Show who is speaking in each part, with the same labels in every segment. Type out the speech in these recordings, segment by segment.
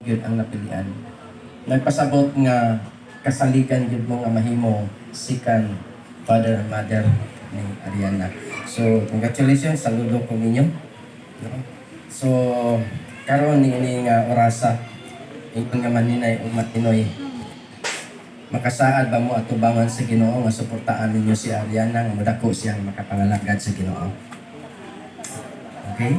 Speaker 1: yun ang napilian. Nagpasabot nga kasaligan yun mo nga mahimo sikan father and mother ni Ariana. So, congratulations, saludo ko ninyo. No? So, karon ni nga orasa, ingon nga maninay o matinoy, makasaad ba mo atubangan sa Ginoo nga suportaan ninyo si Ariana nga madako siyang makapangalagad sa Ginoo. Okay?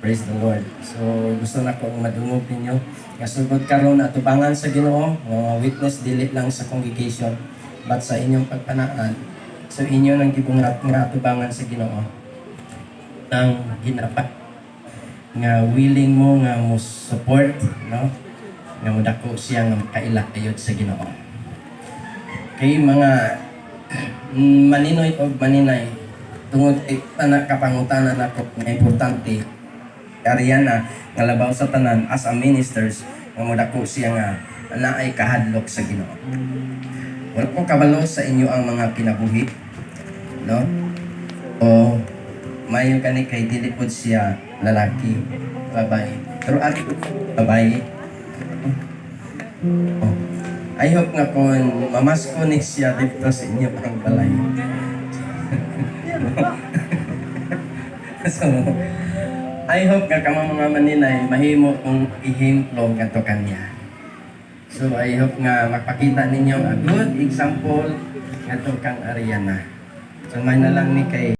Speaker 1: Praise the Lord. So, gusto na kong madungog ninyo. Kasugod karon atubangan sa Ginoo, witness dili lang sa congregation, but sa inyong pagpanaan. So, inyo nang gibungat nga atubangan sa Ginoo nang ginapat nga willing mo nga mo support, no? Nga mo dako siya nga makailayod sa Ginoo. Kay mga maninoy o maninay, tungod tanak kapangutanan ako nga importante, Ariana nga labaw sa tanan as a ministers nga modako siya nga naay kahadlok sa Ginoo. Wala ko kabalo sa inyo ang mga kinabuhi, no? O mayo kani kay dili pod siya lalaki, babae. Pero ari babae. Oh. I hope nga kung mamasko ni siya dito sa inyo ang balay. So, I hope nga kamo mga maninay mahimo kong ihimplong kanto kanya. So I hope nga makapakita ninyo a good example kanto kang Ariana. So may na lang ni kay